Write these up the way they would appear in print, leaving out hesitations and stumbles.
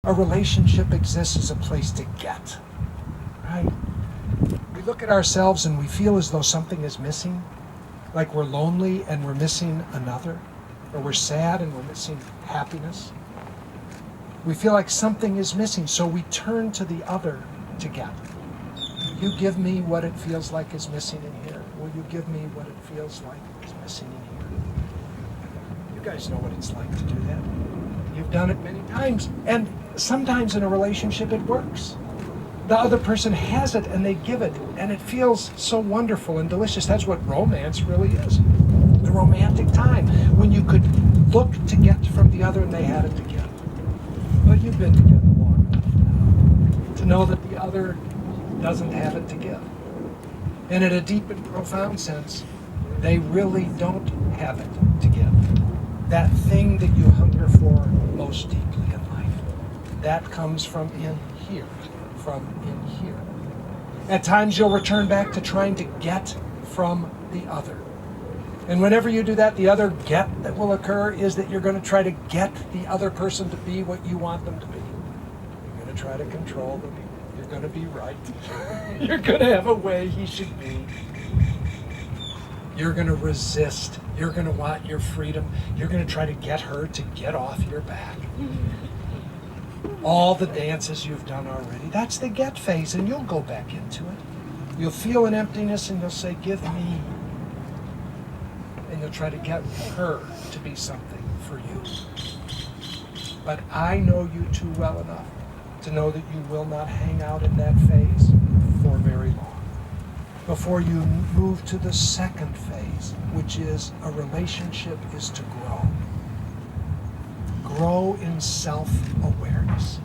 A relationship exists as a place to get, right? We look at ourselves and we feel as though something is missing, like we're lonely and we're missing another, or we're sad and we're missing happiness. We feel like something is missing, so we turn to the other to get. You give me what it feels like is missing in here. Will you give me what it feels like is missing in here? You guys know what it's like to do that. You've done it many times, and sometimes in a relationship it works. The other person has it and they give it, and it feels so wonderful and delicious. That's what romance really is. The romantic time when you could look to get from the other and they had it to give. But you've been together long enough to know that the other doesn't have it to give. And in a deep and profound sense, they really don't have it to give. That thing that you hunger for most deeply in life, that comes from in here, from in here. At times you'll return back to trying to get from the other. And whenever you do that, the other get that will occur is that you're going to try to get the other person to be what you want them to be. You're going to try to control them. You're going to be right. You're going to have a way he should be. You're going to resist. You're going to want your freedom. You're going to try to get her to get off your back. All the dances you've done already, that's the get phase, and you'll go back into it. You'll feel an emptiness and you'll say, give me. And you'll try to get her to be something for you. But I know you too well enough to know that you will not hang out in that phase for very long before you move to the second phase, which is a relationship is to grow. Grow in self-awareness.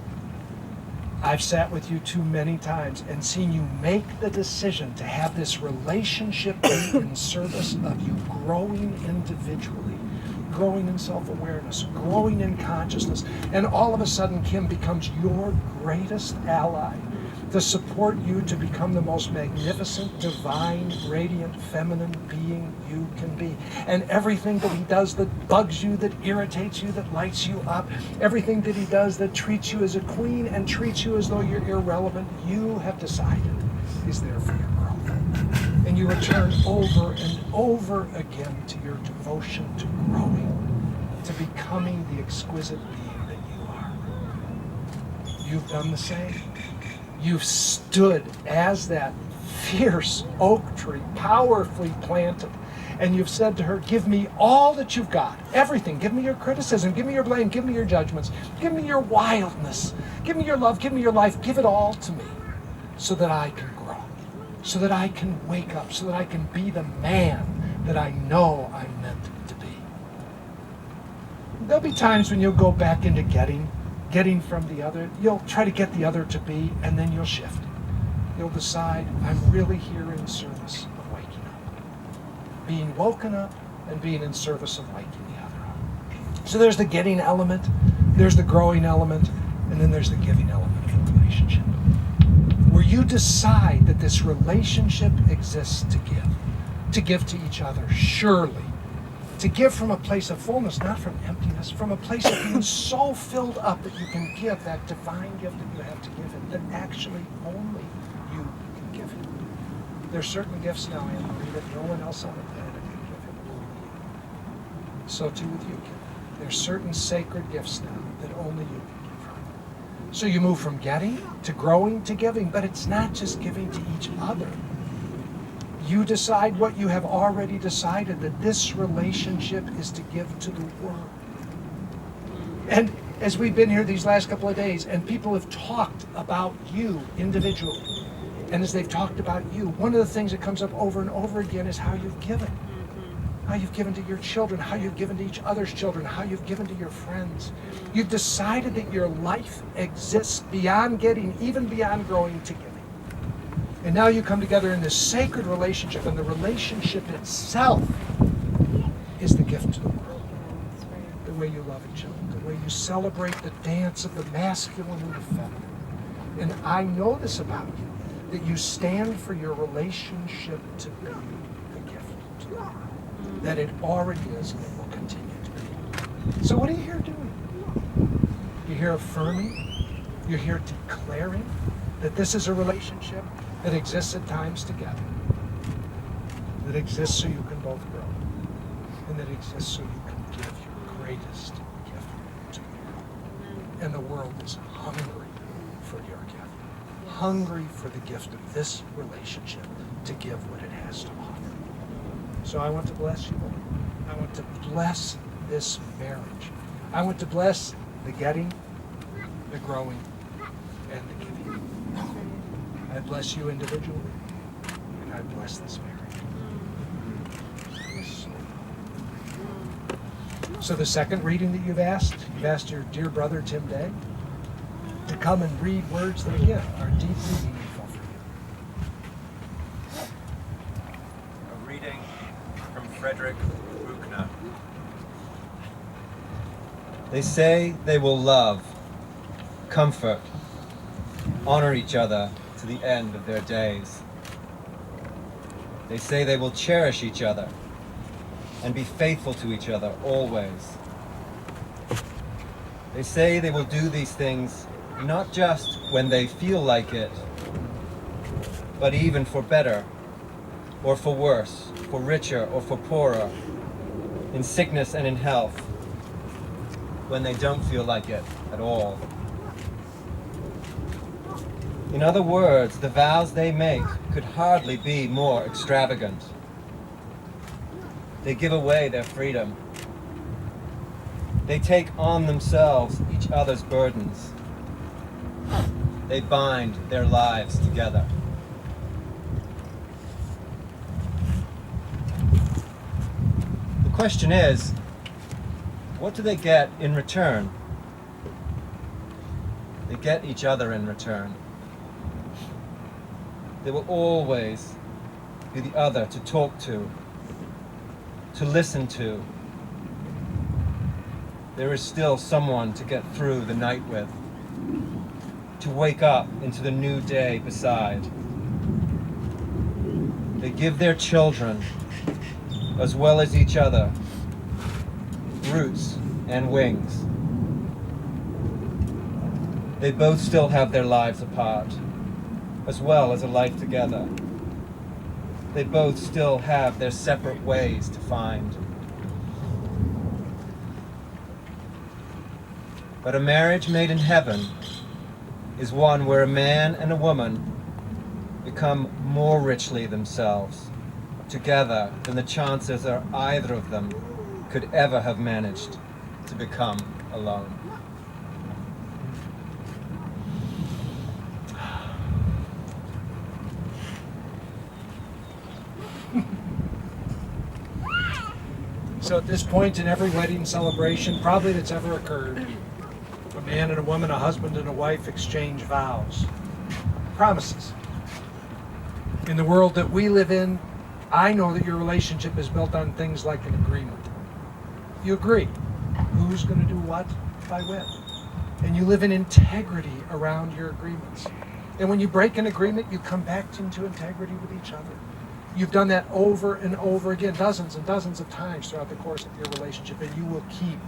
I've sat with you too many times and seen you make the decision to have this relationship in service of you growing individually, growing in self-awareness, growing in consciousness, and all of a sudden Kim becomes your greatest ally to support you to become the most magnificent, divine, radiant, feminine being you can be. And everything that he does that bugs you, that irritates you, that lights you up, everything that he does that treats you as a queen and treats you as though you're irrelevant, you have decided is there for your growth. And you return over and over again to your devotion to growing, to becoming the exquisite being that you are. You've done the same. You've stood as that fierce oak tree, powerfully planted, and you've said to her, give me all that you've got, everything. Give me your criticism, give me your blame, give me your judgments, give me your wildness, give me your love, give me your life, give it all to me so that I can grow, so that I can wake up, so that I can be the man that I know I'm meant to be. There'll be times when you'll go back into getting from the other. You'll try to get the other to be, and then you'll shift. You'll decide, I'm really here in service of waking up. Being woken up and being in service of waking the other up. So there's the getting element, there's the growing element, and then there's the giving element of a relationship. Where you decide that this relationship exists to give to each other, surely. To give from a place of fullness, not from emptiness, from a place of being so filled up that you can give that divine gift that you have to give it, that actually only you can give him. There's certain gifts now, Annmarie, that no one else on the planet can give him, only you. So too with you, Kim. There's certain sacred gifts now that only you can give her. So you move from getting to growing to giving, but it's not just giving to each other. You decide what you have already decided, that this relationship is to give to the world. And as we've been here these last couple of days, and people have talked about you individually, and as they've talked about you, one of the things that comes up over and over again is how you've given. How you've given to your children, how you've given to each other's children, how you've given to your friends. You've decided that your life exists beyond getting, even beyond growing to giving. And now you come together in this sacred relationship, and the relationship itself is the gift to the world. The way you love each other, the way you celebrate the dance of the masculine and the feminine. And I know this about you, that you stand for your relationship to be the gift to the world. That it already is and it will continue to be. So what are you here doing? You're here affirming, You're here declaring that this is a relationship that exists at times together, that exists so you can both grow, and that exists so you can give your greatest gift to the world. And the world is hungry for your gift, hungry for the gift of this relationship to give what it has to offer. So I want to bless you, Lord. I want to bless this marriage. I want to bless the getting, the growing, and the giving. I bless you individually, and I bless this marriage. So the second reading that you've asked your dear brother Tim Day to come and read words that again are deeply meaningful for you. A reading from Frederick Buchner. They say they will love, comfort, honor each other to the end of their days. They say they will cherish each other and be faithful to each other always. They say they will do these things not just when they feel like it, but even for better or for worse, for richer or for poorer, in sickness and in health, when they don't feel like it at all. In other words, the vows they make could hardly be more extravagant. They give away their freedom. They take on themselves each other's burdens. They bind their lives together. The question is, what do they get in return? They get each other in return. They will always be the other to talk to listen to. There is still someone to get through the night with, to wake up into the new day beside. They give their children, as well as each other, roots and wings. They both still have their lives apart, as well as a life together. They both still have their separate ways to find. But a marriage made in heaven is one where a man and a woman become more richly themselves together than the chances are either of them could ever have managed to become alone. So at this point in every wedding celebration, probably that's ever occurred, a man and a woman, a husband and a wife exchange vows, promises. In the world that we live in, I know that your relationship is built on things like an agreement. You agree who's going to do what by when. And you live in integrity around your agreements. And when you break an agreement, you come back into integrity with each other. You've done that over and over again, dozens and dozens of times throughout the course of your relationship, and you will keep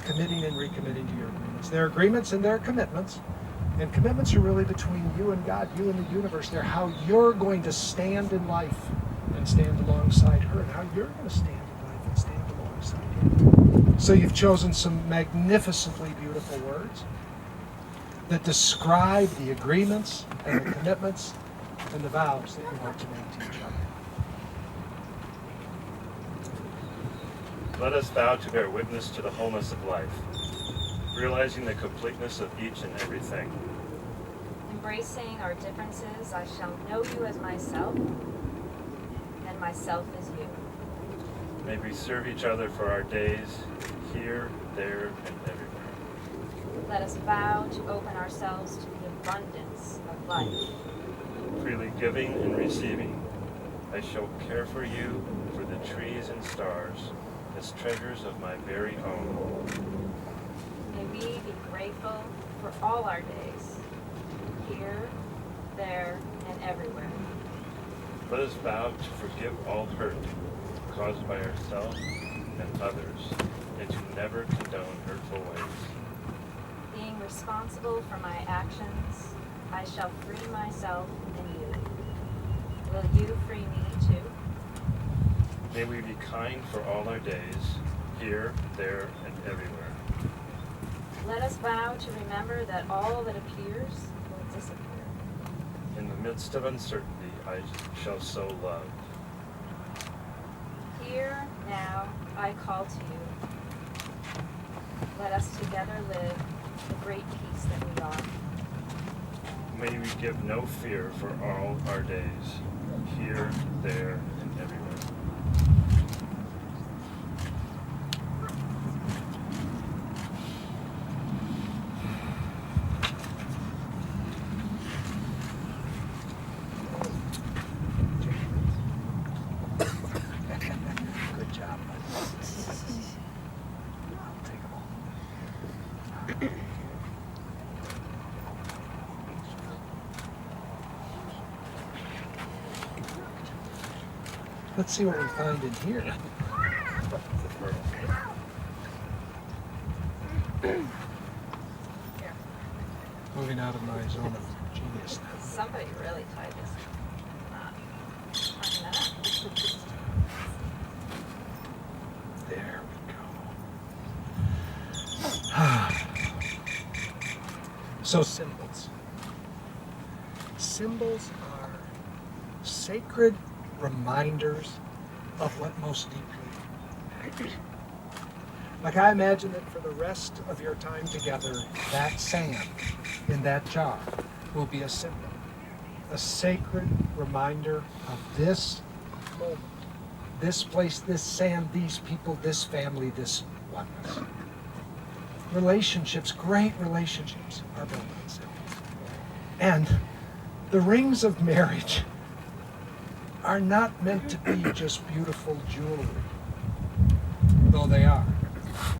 committing and recommitting to your agreements. There are agreements and there are commitments. And commitments are really between you and God, you and the universe. They're how you're going to stand in life and stand alongside her, and how you're going to stand in life and stand alongside him. So you've chosen some magnificently beautiful words that describe the agreements and the commitments and the vows that you want to make to each other. Let us vow to bear witness to the wholeness of life, realizing the completeness of each and everything. Embracing our differences, I shall know you as myself, and myself as you. May we serve each other for our days, here, there, and everywhere. Let us vow to open ourselves to the abundance of life. Freely giving and receiving, I shall care for you, for the trees and stars, as treasures of my very own. May we be grateful for all our days, here, there, and everywhere. Let us vow to forgive all hurt caused by ourselves and others, and to never condone hurtful ways. Being responsible for my actions, I shall free myself and you. Will you free me too? May we be kind for all our days, here, there, and everywhere. Let us vow to remember that all that appears will disappear. In the midst of uncertainty, I shall sow love. Here, now, I call to you. Let us together live the great peace that we are. May we give no fear for all our days, here, there, and everywhere. Good job. I'll take them all. Let's see what we find in here. Moving out of my zone of genius now. Somebody really tied this knot. Tying that up. There we go. So symbols. Symbols are sacred reminders of what most deeply matters. Like I imagine that for the rest of your time together, that sand in that jar will be a symbol, a sacred reminder of this moment, this place, this sand, these people, this family, this oneness. Relationships, great relationships, are built on symbols. And the rings of marriage are not meant to be just beautiful jewelry, though they are.